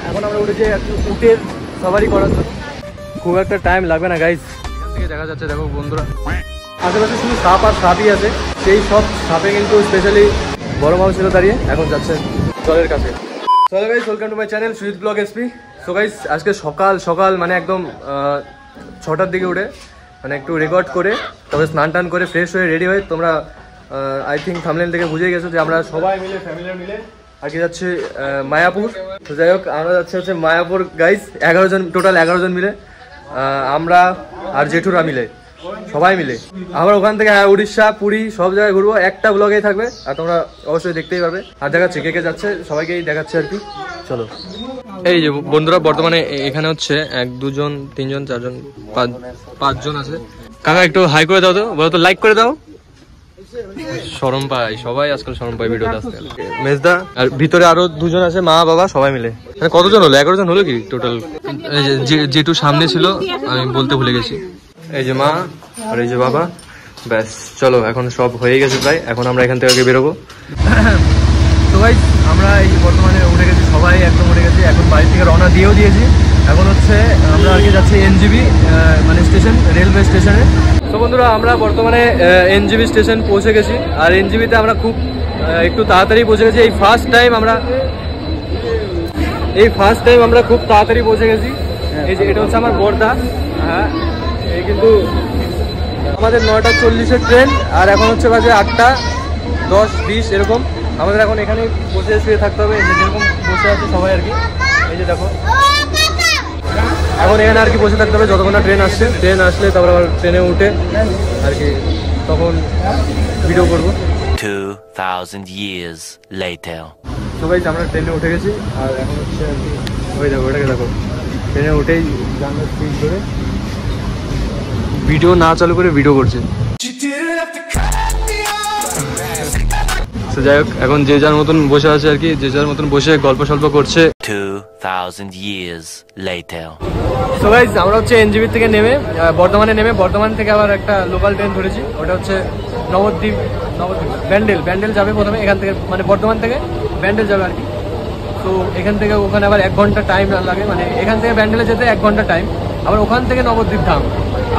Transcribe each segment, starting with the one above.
এখন আমরা উঠেছি উটের সাফারি করার জন্য। খুব একটা টাইম লাগবে না গাইজ, এখান থেকে দেখা যাচ্ছে দেখো বন্ধুরা আশেপাশে শুধু সাপ আর সাপই আছে। সেই সব সাপে কিন্তু স্পেশালি বড় মানুষ ছিল দাঁড়িয়ে, এখন যাচ্ছে জলের কাছে। চলো guys, welcome to my channel Sujit blog SP. So guys আজকে সকাল সকাল মানে একদম 6টার দিকে উঠে মানে একটু রেকর্ড করে তবে স্নান টান করে ফ্রেশ হয়ে রেডি হয়ে তোমরা আই থিঙ্ক থাম্বনেল থেকে বুঝে গেছো যে আমরা সবাই মিলে ফ্যামিলি মিলে আর কি যাচ্ছে মায়াপুর। তো যাই হোক আমরা যাচ্ছি হচ্ছে মায়াপুর গাইজ, 11 জন টোটাল, 11 জন মিলে আমরা আর জেঠুরা মিলে সবাই মিলে। আমরা ওখান থেকে উড়িষ্যা পুরী সব জায়গায় ঘুরবো, একটা ব্লগেই থাকবে আর তোমরা অবশ্যই দেখতেই পারবে। আর দেখাচ্ছে কে কে যাচ্ছে সবাইকেই দেখাচ্ছে আর কি। চলো এই যে বন্ধুরা বর্তমানে এখানে হচ্ছে 1 2 জন 3 জন 4 জন 5 জন আছে। কাকা একটু হাই করে দাও তো, বলো তো লাইক করে দাও। শরম পাই সবাই, আজকাল শরম পাই ভিডিওতে আসতে। মেজদা আর ভিতরে আরো 2 জন আছে, মা বাবা সবাই মিলে। কতজন হলো? 11 জন হলো কি টোটাল? যেটু সামনে ছিল আমি বলতে ভুলে গেছি। এই যে মা আর এই যে বাবা, ব্যাস চলো এখন সব হয়ে গেছে প্রায়। এখন আমরা এখান থেকে বেরোবো। তো ভাই আমরা এই বর্তমানে উঠে গেছি, সবাই একদম উঠে গেছি। এখন বাড়ি থেকে রওনা দিয়েও দিয়েছি। এখন হচ্ছে আমরা আর কি যাচ্ছি এনজিবি মানে স্টেশন, রেলওয়ে স্টেশনে। তো বন্ধুরা আমরা বর্তমানে এনজিবি স্টেশন পৌঁছে গেছি। আর এনজিবিতে আমরা খুব একটু তাড়াতাড়ি পৌঁছে গেছি। এই ফার্স্ট টাইম আমরা খুব তাড়াতাড়ি পৌঁছে গেছি। এই যে এটা হচ্ছে আমার বর্দা, হ্যাঁ এই কিন্তু আমাদের 9টা 40-এর ট্রেন আর এখন হচ্ছে বাজে 8টা 10 20 এরকম। আমাদের এখন এখানে বসে শুয়ে থাকতে হবে, যেরকম বসে আছে সবাই আর কি। এই যে দেখো এখন এখানে আর কি বসে থাকতে হবে যতক্ষণ না ট্রেন আসছে। ট্রেন আসলে তারপর আবার ট্রেনে উঠে আর কি তখন ভিডিও করবো। 2000 years later সবাই আমরা ট্রেনে উঠে গেছি আর এখন হচ্ছে আর কি ওই দেখো ওটাকে দেখো ট্রেনে উঠেই জানলার স্পিড ধরে ভিডিও না চালু করে ভিডিও করছে। যাই হোক এখন যে যার মতন বসে আছে আর কি, যে যার মতন বসে গল্প সল্প করছে। 2000 years later সো গাইস আমরা হচ্ছে এনজিবি থেকে নেমে বর্ধমানে নেমে বর্ধমান থেকে আবার একটা লোকাল ট্রেন ধরেছি। ওটা হচ্ছে নবদ্বীপ ব্যান্ডেল যাবে প্রথমে, এখান থেকে মানে বর্ধমান থেকে ব্যান্ডেল যাবে আর কি। তো এখান থেকে ওখানে আবার 1 ঘন্টা টাইম লাগে, মানে এখান থেকে ব্যান্ডেলে যেতে 1 ঘন্টা টাইম, আবার ওখান থেকে নবদ্বীপ ধাম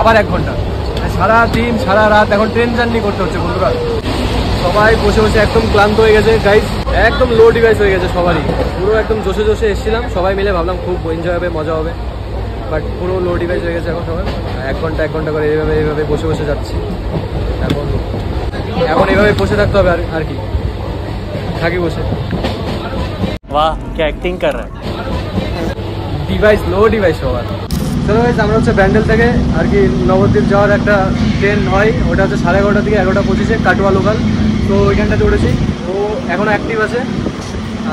আবার 1 ঘন্টা। সারা দিন সারা রাত এখন ট্রেন জার্নি করতে হচ্ছে বন্ধুরা। সবাই বসে বসে একদম ক্লান্ত হয়ে গেছে গাইজ, একদম লো ডিভাইস হয়ে গেছে সবারই। পুরো একদম জোশে জোশে এসেছিলাম সবাই মিলে, ভাবলাম খুব এনজয় হবে মজা হবে, বাট পুরো লো ডিভাইস হয়ে গেছে এখন সবাই। 1 ঘন্টা করে এইভাবে বসে বসে যাচ্ছি। এখন এইভাবে বসে থাকতে হবে আর কি, থাকি বসে। वाह क्या एक्टिंग कर रहा है। ডিভাইস লো ডিভাইস সবার। চলো গাইজ আমরা হচ্ছে ব্যান্ডেল থেকে আর কি নবদ্বীপ যাওয়ার একটা ট্রেন হয়, ওটা হচ্ছে 11:30 থেকে 11:25 কাটোয়া লোকাল। তো ওইখানটাতে উঠেছি, ও এখনও অ্যাক্টিভ আছে।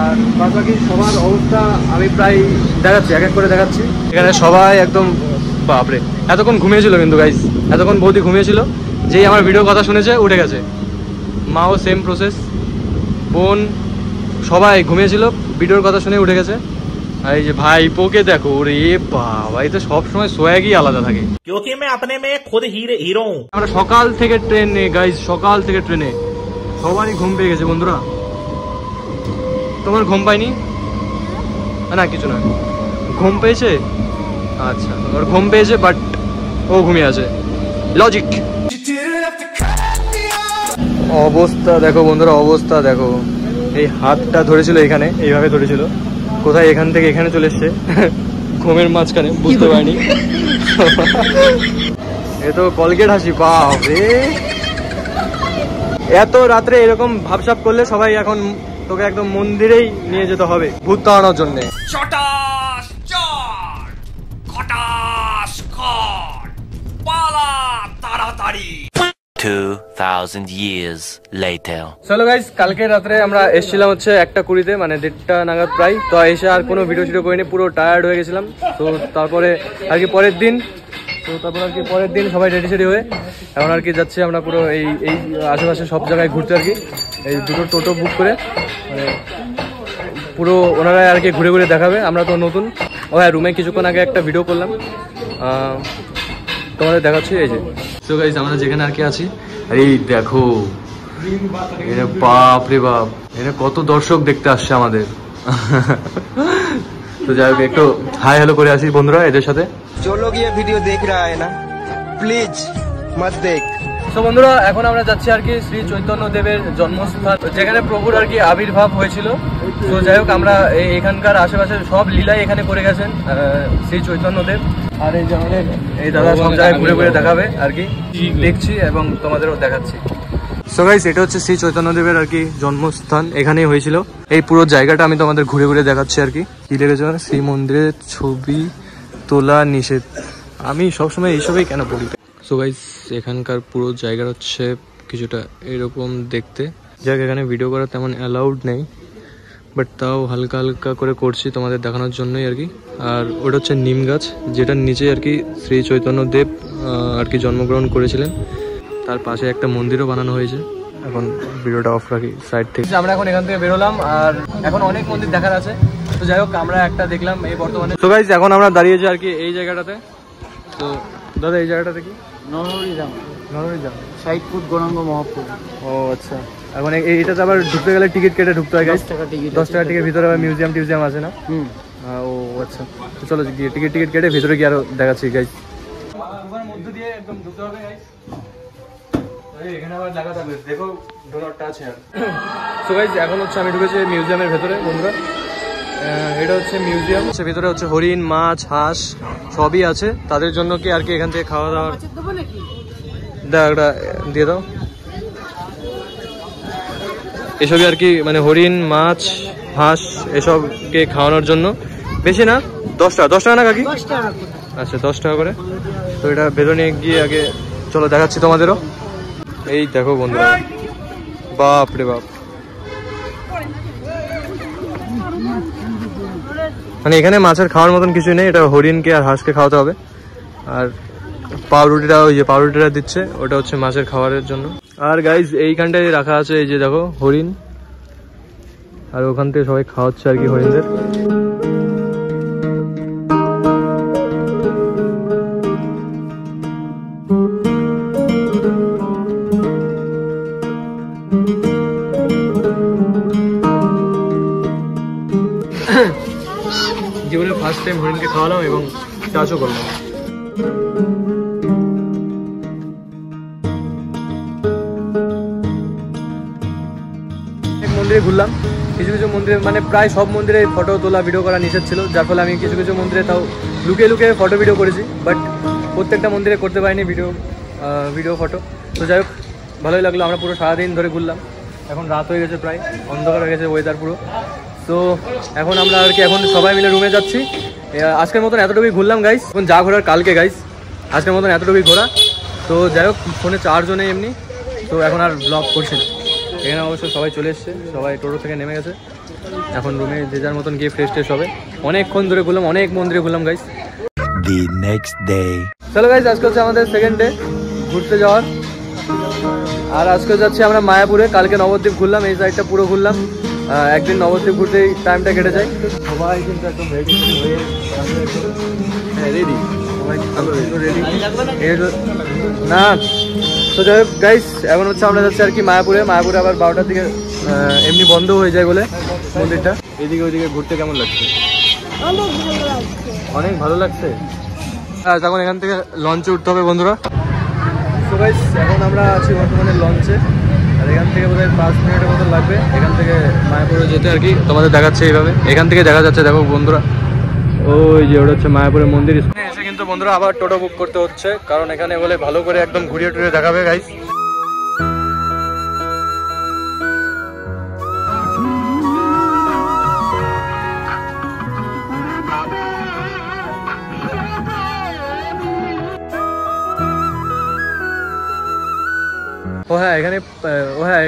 আর বাদ বাকি সবার অবস্থা আমি প্রায় দেখাচ্ছি, এক এক করে দেখাচ্ছি। এখানে সবাই একদম বাপরে এতক্ষণ ঘুমিয়েছিল কিন্তু গাইজ, এতক্ষণ বৌদি ঘুমিয়েছিল। যেই আমার ভিডিও কথা শুনেছে উঠে গেছে। মাও সেম প্রসেস, বোন সবাই ঘুমিয়েছিল, ভিডিওর কথা শুনে উঠে গেছে। আর এই যে ভাইপোকে দেখো, ওরে বাবা এই তো সবসময় সোয়াগই আলাদা থাকে। क्योंकि मैं अपने में खुद हीरो हूँ। আমরা সকাল থেকে ট্রেনে গাইজ, সকাল থেকে ট্রেনে সবারই ঘুম পেয়ে গেছে বন্ধুরা। তোমার ঘুম পাইনি? না কিছু না, ঘুম পেয়েছে। আচ্ছা ওর ঘুম পেয়েছে বাট ও ঘুমিয়ে আছে, লজিক। অবস্থা দেখো বন্ধুরা, অবস্থা দেখো। এই হাতটা ধরেছিল এখানে, এইভাবে ধরেছিল, কোথায় এখান থেকে এখানে চলে এসছে ঘুমের মাঝখানে, বুঝতে পারিনি। এ তো কলগেট হাসি, বাপরে এত রাত্রে এরকম ভাবসাব করলে সবাই এখন তোকে একদম মন্দিরেই নিয়ে যেতে হবে ভূত তাড়ানোর জন্য। 2000 years later চলো গাইস কালকে রাত্রে আমরা এসেছিলাম হচ্ছে 1:20 মানে 1:30 নাগাদ প্রায়। তো এসে আর কোনো ভিডিও করিনি, পুরো টায়ার্ড হয়ে গেছিলাম। তো তারপরে আর কি পরের দিন সবাই রেডি সেডি হয়ে এখন আর কি যাচ্ছি আমরা পুরো এই আশেপাশে সব জায়গায় ঘুরতে আর কি। এই 2টো টোটো বুক করে মানে পুরো ওনারাই আর কি ঘুরে ঘুরে দেখাবে। আমরা তো নতুন। ও হ্যাঁ, রুমে কিছুক্ষণ আগে একটা ভিডিও করলাম, তোমাদের দেখাচ্ছি। এই যে তো গাইস আমরা যেখানে আর কি আছি, এই দেখো বাপ রে বাপ, এখানে কত দর্শক দেখতে আসছে আমাদের। তো যাই হোক একটু হাই হ্যালো করে আসি বন্ধুরা এদের সাথে। जो लोग ये वीडियो देख रहा है ना प्लीज मत देख। তো বন্ধুরা এখন আমরা যাচ্ছি আর কি শ্রী চৈতন্য দেবের জন্মস্থান, যেখানে প্রভুর আর কি আবির্ভাব হয়েছিল। তো যাই হোক আমরা এখানকার আশেপাশে সব লীলাই এখানে করে গেছেন শ্রী চৈতন্য দেব। আর এই যে আমাদের এই দাদা সব জায়গায় ঘুরে ঘুরে দেখাবে আর কি, দেখছি এবং তোমাদেরও দেখাচ্ছি। সো গাইস এটা হচ্ছে শ্রী চৈতন্য দেবের আর কি জন্মস্থান, এখানেই হয়েছিল। এই পুরো জায়গাটা আমি তোমাদের ঘুরে ঘুরে দেখাচ্ছি আর কি। কি লেগেছে শ্রী মন্দিরের ছবি তোলা নিষেধ, আমি সবসময় এইসবই কেন পড়ি। সো গাইস এখানকার পুরো জায়গা হচ্ছে কিছুটা এরকম দেখতে, যাক এখানে ভিডিও করা তেমন অ্যালাউড নেই, বাট তাও হালকা হালকা করে করছি তোমাদের দেখানোর জন্যই আর কি। আর ওটা হচ্ছে নিম গাছ, যেটার নিচে আর কি শ্রী চৈতন্য দেব আর কি জন্মগ্রহণ করেছিলেন। তার পাশে একটা মন্দিরও বানানো হয়েছে। এখন ভিডিওটা অফ রাখি সাইড থেকে। আমরা এখন এখান থেকে বেরোলাম, আর এখন অনেক মন্দির দেখার আছে। তো যাই হোক আমরা একটা দেখলাম এই বর্তমানে। তো গাইস এখন আমরা দাঁড়িয়েছি আর কি এই জায়গাটাতে। তো দাদা এই জায়গাটাতে কি? নরহরিধাম সাইডপুর গৌরাঙ্গ মহাপুর। ও আচ্ছা, এখন এইটাতে আবার ঢুকতে গেলে টিকিট কেটে ঢুকতে হয় গাইস, 10 টাকা টিকিট। ভিতরে আবার মিউজিয়াম টিউজিয়াম আছে না? ও আচ্ছা, তো চলো গিয়ে টিকিট কেটে ভিতরে গিয়ে আরো দেখাচ্ছি গাইস। মধ্য দিয়ে একদম ঢুকতে হবে গাইস, এখানে আবার লেখা থাকবে দেখো do not touch here. So guys এখন হচ্ছে আমি ঢুকেছি মিউজিয়ামের ভেতরে বন্ধুরা। এটা হচ্ছে মিউজিয়াম, ভিতরে হচ্ছে হরিণ, মাছ, হাঁস সবই আছে। তাদের জন্য কি আর কি এখান থেকে খাওয়া দাওয়া একটা দিয়ে দাও। এসবই আর কি মানে হরিণ, মাছ, হাঁস এসবকে খাওয়ানোর জন্য। বেশি না, 10 টাকা না কাকি? আচ্ছা 10 টাকা করে। তো এটা ভেতরে নিয়ে গিয়ে আগে চলো দেখাচ্ছি তোমাদেরও। এই দেখো বন্ধুরা, বাপ রে বাপ, মানে এখানে মাছের খাওয়ার মতন কিছুই নেই। এটা হরিণকে আর হাঁসকে খাওয়াতে হবে। আর পাউরুটিটা, ওই যে পাউরুটিটা দিচ্ছে ওটা হচ্ছে মাছের খাবারের জন্য। আর গাইজ এইখানটায় রাখা আছে এই যে দেখো হরিণ, আর ওখান থেকে সবাই খাওয়াচ্ছে আর কি হরিণদের। জীবনের ফার্স্ট টাইম হরিণকে খাওয়ালাম এবং চাষও করলাম। মন্দিরে ঘুরলাম, কিছু কিছু মন্দিরে মানে প্রায় সব মন্দিরে ফটো তোলা ভিডিও করা নিষেধ ছিল, যার ফলে আমি কিছু কিছু মন্দিরে তাও লুকিয়ে লুকিয়ে ফটো ভিডিও করেছি, বাট প্রত্যেকটা মন্দিরে করতে পারিনি ভিডিও ফটো। তো যাই হোক ভালোই লাগলো। আমরা পুরো সারাদিন ধরে ঘুরলাম, এখন রাত হয়ে গেছে, প্রায় অন্ধকার হয়ে গেছে ওয়েদার পুরো। তো এখন আমরা আর কি এখন সবাই মিলে রুমে যাচ্ছি। আজকের মতন এতটুকুই ঘুরলাম গাইস, এখন যা ঘোরার কালকে গাইস, আজকের মতন এতটুকুই ঘোরা। তো যাই হোক ফোনে চার্জও নেই এমনি, তো এখন আর ব্লগ করছি না। এখানে অবশ্য সবাই চলে এসছে, সবাই টোটো থেকে নেমে গেছে। এখন রুমে যে যার মতন গিয়ে ফ্রেশ ট্রেশ হবে। অনেকক্ষণ ধরে ঘুরলাম, অনেক মন্দিরে ঘুরলাম গাইস। The next day. চলো গাইস আজকে হচ্ছে আমাদের সেকেন্ড ডে ঘুরতে যাওয়ার। আর আজকে যাচ্ছি আমরা মায়াপুরে, কালকে নবদ্বীপ ঘুরলাম, এই সাইডটা পুরো ঘুরলাম। একদিন নবদ্বীপ ঘুরতেই টাইমটা কেটে যায়। সবাই কিন্তু একদম রেডি হয়ে রেডি, সবাই রেডি না। তো যাই হোক গাইস এখন হচ্ছে আমরা যাচ্ছি আর কি মায়াপুরে। মায়াপুরে আবার 12টার দিকে এমনি বন্ধ হয়ে যায় বলে মন্দিরটা। এদিকে ওইদিকে ঘুরতে কেমন লাগছে? অনেক ভালো লাগছে। তখন এখান থেকে লঞ্চে উঠতে হবে বন্ধুরা। তো গাইস এখন আমরা আছি বর্তমানে লঞ্চে, আর এখান থেকে বোধহয় 5 মিনিটের মতো লাগবে এখান থেকে মায়াপুরে যেতে আর কি। তোমাদের দেখাচ্ছে এইভাবে, এখান থেকে দেখা যাচ্ছে দেখো বন্ধুরা, ওই যে ওটা হচ্ছে মায়াপুরের মন্দির। এসে কিন্তু বন্ধুরা আবার টোটো বুক করতে হচ্ছে, কারণ এখানে বলে ভালো করে একদম ঘুরিয়ে টুরিয়ে দেখাবে গাইস।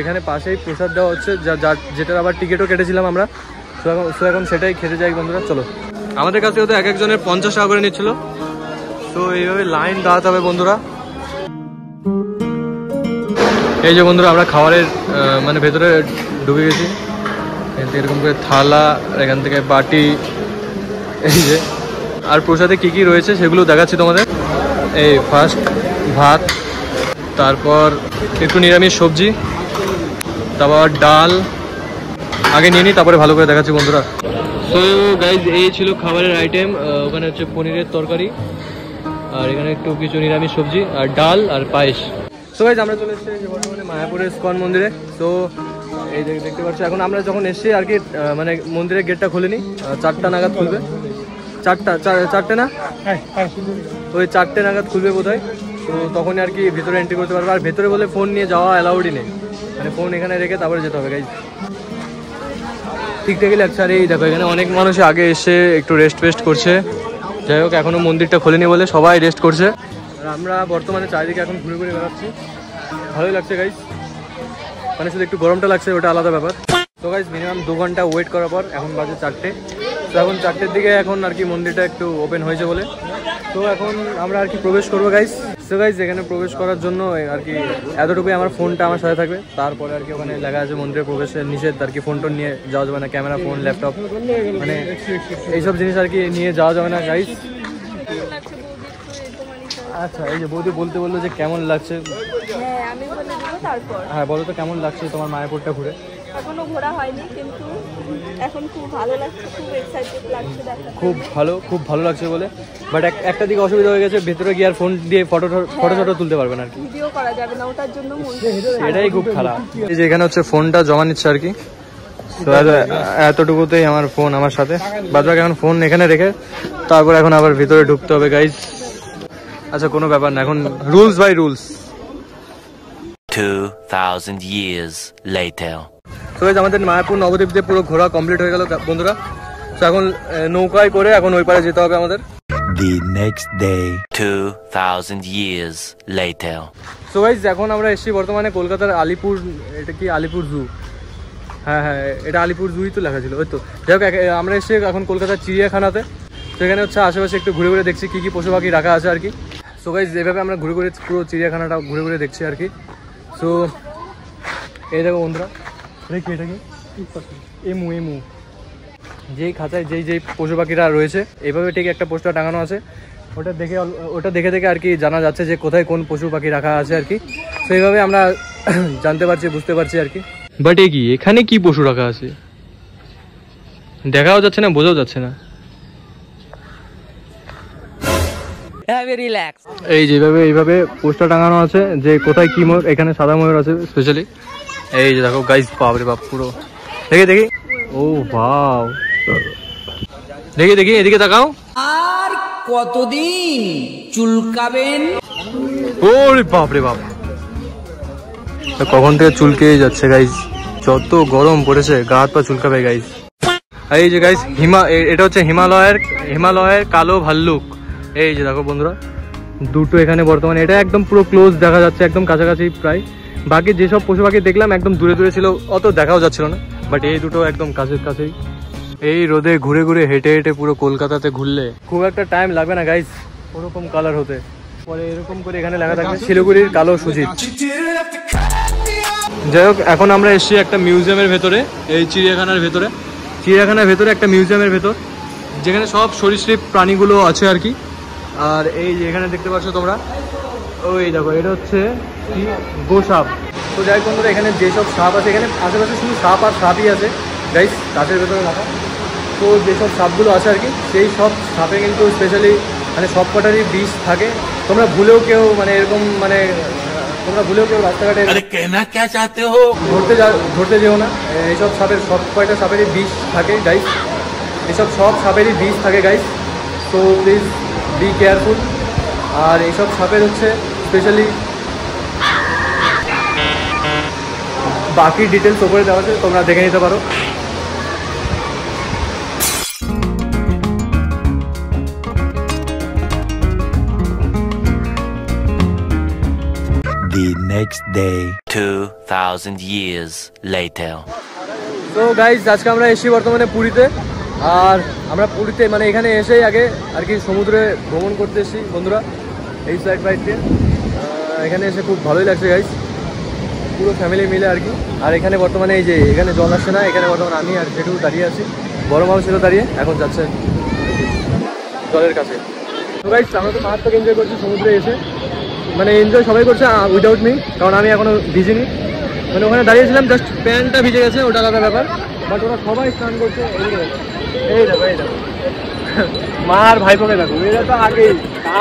এখানে পাশেই প্রসাদ দেওয়া হচ্ছে, যেটার আবার টিকিটও কেটেছিলাম আমরা। সো এখন সেটাই খেতে যাই বন্ধুরা। চলো, আমাদের কাছে তো এক একজনের 50 টাকা করে নিচ্ছিল। তো এইভাবে লাইন দাঁড়াতে হবে বন্ধুরা। এই যে বন্ধুরা আমরা খাবারের মানে ভেতরে ঢুকে গেছি। এরকম করে থালা, এখান থেকে বাটি, এই যে আর প্রসাদে কি কি রয়েছে সেগুলো দেখাচ্ছি তোমাদের। এই ফার্স্ট ভাত, তারপর একটু নিরামিষ সবজি, তারপর ডাল। আগে নিয়ে নিই তারপরে ভালো করে দেখাচ্ছি বন্ধুরা। তো গাইজ এই ছিল খাবারের আইটেম। ওখানে হচ্ছে পনিরের তরকারি, আর এখানে একটু কিছু নিরামিষ সবজি, আর ডাল আর পায়েস। তো গাইজ আমরা চলে এসেছি বর্তমানে মায়াপুরের ইসকন মন্দিরে। তো এই দেখতে পাচ্ছি এখন আমরা যখন এসেছি আর কি, মানে মন্দিরের গেটটা খুলেনি, 4টা নাগাদ খুলবে। 4টে না, ওই 4টে নাগাদ খুলবে বোধহয়। তো তখনই আর কি ভিতরে এন্ট্রি করতে পারবে। আর ভেতরে বলে ফোন নিয়ে যাওয়া অ্যালাউডই নেই, মানে ফোন এখানে রেখে তারপরে যেতে হবে গাইজ। ঠিকঠাকই লাগছে। আর এই দেখো এখানে অনেক মানুষ আগে এসে একটু রেস্ট করছে। যাই হোক এখনো মন্দিরটা খোলেনি বলে সবাই রেস্ট করছে। আর আমরা বর্তমানে চারিদিকে এখন ঘুরে ঘুরে বেড়াচ্ছি, ভালোই লাগছে গাইজ। মানে শুধু একটু গরমটা লাগছে, ওটা আলাদা ব্যাপার। তো গাইজ মিনিমাম 2 ঘন্টা ওয়েট করার পর এখন বাজে 4টে। তো এখন 4টের দিকে এখন আর কি মন্দিরটা একটু ওপেন হয়েছে বলে। তো এখন আমরা আর কি প্রবেশ করবো গাইজ। তো গাইজ এখানে প্রবেশ করার জন্য আর কি এতটুকুই আমার ফোনটা আমার সাথে থাকবে। তারপরে আর কি ওখানে লেখা আছে মন্দিরে প্রবেশের নিষেধ, আর কি ফোন টোন নিয়ে যাওয়া যাবে না, ক্যামেরা, ফোন, ল্যাপটপ, মানে এইসব জিনিস আর কি নিয়ে যাওয়া যাবে না গাইজ। আচ্ছা, এই যে বৌদি বলতে বললো যে কেমন লাগছে। হ্যাঁ আমি বলে দেবো তারপর। হ্যাঁ বলো তো কেমন লাগছে তোমার মায়াপুরটা ঘুরে? এখনো ঘোরা হয়নি, কিন্তু এখন খুব ভালো লাগছে, খুব এক্সাইটেড লাগছে দেখা। খুব ভালো লাগছে বলে। বাট একটা দিকে অসুবিধা হয়ে গেছে, ভেতরে গিয়ে আর ফোন দিয়ে ফটো তুলতে পারবেন আর কি, ভিডিও করা যাবে না, ওটার জন্য এটাই খুব খারাপ। এই যে এখানে হচ্ছে ফোনটা জমা নিচ্ছে আর কি। তো এতটুকুতেই আমার ফোন আমার সাথে, বাদবাকি এখন ফোন এখানে রেখে তারপর এখন আবার ভিতরে ঢুকতে হবে গাইজ। আচ্ছা কোনো ব্যাপার না, এখন rules by rules. 2000 years later. তো গাইজ আমাদের মায়াপুর নবদ্বীপ দিয়ে পুরো ঘোরা কমপ্লিট হয়ে গেল বন্ধুরা। তো এখন নৌকায় করে এখন ওই পারে যেতে হবে আমাদের। The next day. 2000 years later. তো গাইজ এখন আমরা এসেছি বর্তমানে কলকাতার আলিপুর, এটা কি আলিপুর জু? হ্যাঁ, এটা আলিপুর জুই তো লেখা ছিল, ওই তো। যাই হোক আমরা এসেছি এখন কলকাতার চিড়িয়াখানাতে। তো এখানে হচ্ছে আশেপাশে একটু ঘুরে ঘুরে দেখছি কী কী পশু পাখি রাখা আছে আর কি। সো গাইজ এভাবে আমরা ঘুরে ঘুরে পুরো চিড়িয়াখানাটা ঘুরে ঘুরে দেখছি আর কি। সো এই দেখো বন্ধুরা, এটা কি এমু যেই খাঁচায় যেই পশু পাখিরা রয়েছে এইভাবে ঠিক একটা পোস্টার টাঙানো আছে। ওটা দেখে আর কি জানা যাচ্ছে যে কোথায় কোন পশু পাখি রাখা আছে আর কি। তো এইভাবে আমরা জানতে পারছি, বুঝতে পারছি আর কি। বাট এখানে কি পশু রাখা আছে দেখাও যাচ্ছে না, বোঝাও যাচ্ছে না। এই যেভাবে এইভাবে পোস্টার টাঙানো আছে যে কোথায় কি ময়ূর, এখানে সাদা ময়ূর আছে স্পেশালি। এই যে দেখো গাইস, বাপরে বাপ, পুরো দেখি ও ভাও, দেখি এদিকে তাকাও। আর কতদিন চুলকাবেন? ওরে বাপরে বাপ, কখন থেকে চুলকেই যাচ্ছে গাইস, যত গরম পড়েছে গা হাত পা চুলকাবে গাইস। এই যে গাইস এটা হচ্ছে হিমালয়ের কালো ভাল্লুক। এই যে দেখো বন্ধুরা, দুটো এখানে বর্তমানে, এটা একদম পুরো ক্লোজ দেখা যাচ্ছে, একদম কাছাকাছি প্রায়। বাকি যেসব পশু পাখি দেখলাম একদম দূরে ছিল, অত দেখাও যাচ্ছিল না। বাট এই দুটো একদম কাছেই। এই রোদে ঘুরে ঘুরে হেঁটে পুরো কলকাতাতে ঘুরলে খুব একটা টাইম লাগবে না গাইস ওরকম কালার হতে। পরে এরকম করে এখানে লেখা থাকবে শিলিগুড়ির কালো সুজিত। যাই হোক এখন আমরা এসেছি একটা মিউজিয়ামের ভেতরে, এই চিড়িয়াখানার ভেতরে একটা মিউজিয়ামের ভেতর, যেখানে সব সরীসৃপ প্রাণীগুলো আছে আর কি। আর এই যে এখানে দেখতে পাচ্ছ তোমরা, ওই দেখো এটা হচ্ছে কি গোসাপ। তো যাই হোক বন্ধুরা, এখানে যেসব সাপ আছে, এখানে আশেপাশে শুধু সাপ আর সাপই আছে গাইস, গাছের ভেতরে রাখা। তো যেসব সাপগুলো আছে আর কি, সেই সব সাপে কিন্তু স্পেশালি মানে সব কটারই বিষ থাকে। তোমরা ভুলেও কেউ রাস্তাঘাটে ধরতে যেও না। এইসব সাপের সব কয়টা সাপেরই বিষ থাকে গাইস, এসব সব সাপেরই বিষ থাকে গাইস। তো প্লিজ বি কেয়ারফুল। আর এইসব সাপের হচ্ছে স্পেশালি বাকি ডিটেলস ওপরে দেওয়া আছে, তোমরা দেখে নিতে পারো। The next day. 2000 years later. তো গাইজ আজকে আমরা এসেছি বর্তমানে পুরীতে। আর আমরা পুরীতে মানে এখানে এসেই আগে আর কি সমুদ্রে ভ্রমণ করতে এসেছি বন্ধুরা, এই সাইড দিয়ে। এখানে এসে খুব ভালোই লাগছে গাইজ, পুরো ফ্যামিলি মিলে আর কি। আর এখানে বর্তমানে এই যে এখানে জল আসছে না, এখানে বর্তমানে আমি আর যেটুকু দাঁড়িয়ে আছি, বড় মাও ছিল দাঁড়িয়ে, এখন যাচ্ছে জলের কাছে। তো গাইজ আমরা তো মারাত্মক এনজয় করছি সমুদ্রে এসে, মানে এনজয় সবাই করছে উইদাউট মি, কারণ আমি এখনো ভিজিনি। মানে ওখানে দাঁড়িয়েছিলাম, জাস্ট প্যান্টটা ভিজে গেছে, ওটা আলাদা ব্যাপার। বাট ওরা সবাই স্নান করছে। এই দেখো এই দেখো মা আর ভাইপোকে দেখো, এরা তো আগে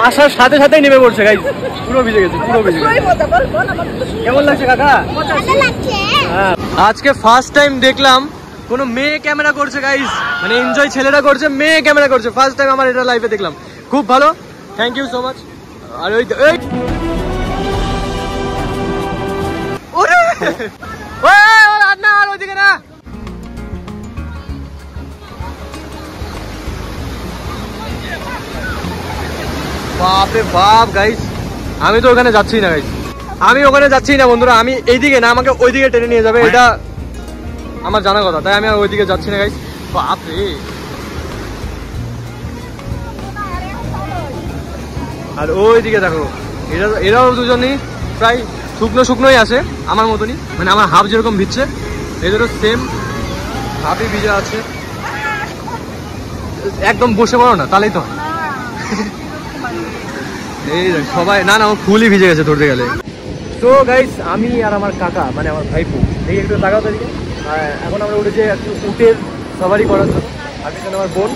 আসার সাথে সাথেই নেমে পড়ছে গাইস, পুরো ভিজে গেছে, পুরো ভিজে গেছে। কেমন লাগছে কাকা? হ্যাঁ, আজকে ফার্স্ট টাইম দেখলাম কোনো মেয়ে ক্যামেরা করছে গাইস, মানে এনজয় ছেলেরা করছে, মেয়ে ক্যামেরা করছে, ফার্স্ট টাইম আমার এটা লাইভে দেখলাম, খুব ভালো, থ্যাংক ইউ সো মাচ। আর ওই না আর ওইদিকে না, বাপরে বাপ গাইস, আমি তো ওখানে যাচ্ছি না গাইস, আমি ওখানে যাচ্ছি না বন্ধুরা, আমি এইদিকে না, আমাকে ওইদিকে টেনে নিয়ে যাবে, এটা আমার জানা কথা, তাই আমি ওইদিকে যাচ্ছি না গাইস। বাপরে, আর ওইদিকে দেখো, এরাও দুজনই প্রায় শুকনো শুকনোই আছে আমার মতনই, মানে আমার হাফ যেরকম ভিজছে এদেরও সেম হাফই ভিজা আছে। একদম বসে পড়ো না, তাহলেই তো এই সবাই, না না ফুলই ভিজে গেছে ধরতে গেলে। তো গাইস, আমি আর আমার কাকা, মানে আমার ভাইপো, এই একটু তাকাও তাদেরকে, এখন আমরা উঠেছি একটু উটের সাফারি করার জন্য, আর পিছনে আমার বোন,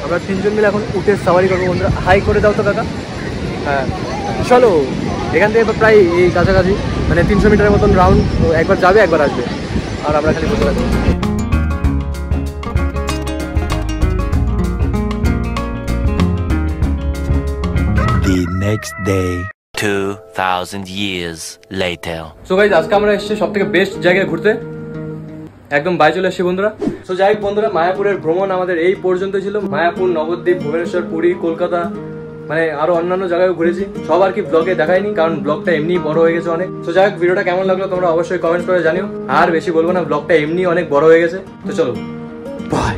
আমরা তিনজন মিলে এখন উটের সাফারি করবো। বন্ধুরা হাই করে দাও তো কাকা। হ্যাঁ চলো, এখান থেকে প্রায় এই কাছাকাছি, মানে 300 মিটারের মতন রাউন্ড, একবার যাবে একবার আসবে, আর আমরা খালি বসে থাকবো। The next day. 2000 years later. So guys, আজকে আমরা এসেছি সব থেকে বেস্ট জায়গায় ঘুরতে, একদম বাই চলে এসেছি বন্ধুরা। সো যাই হোক বন্ধুরা, মায়াপুরের ভ্রমণ আমাদের এই পর্যন্ত ছিল। মায়াপুর, নবদ্বীপ, ভুবনেশ্বর, পুরী, কলকাতা, মানে আরো অন্যান্য জায়গায় ঘুরেছি, সব আর কি ব্লগে দেখাইনি, কারণ ব্লগটা এমনি বড় হয়ে গেছে অনেক। তো যাই হোক, ভিডিওটা কেমন লাগলো তোমরা অবশ্যই কমেন্ট করে জানিও, আর বেশি বলবো না, ব্লগটা এমনি অনেক বড় হয়ে গেছে। তো চলো, বাই।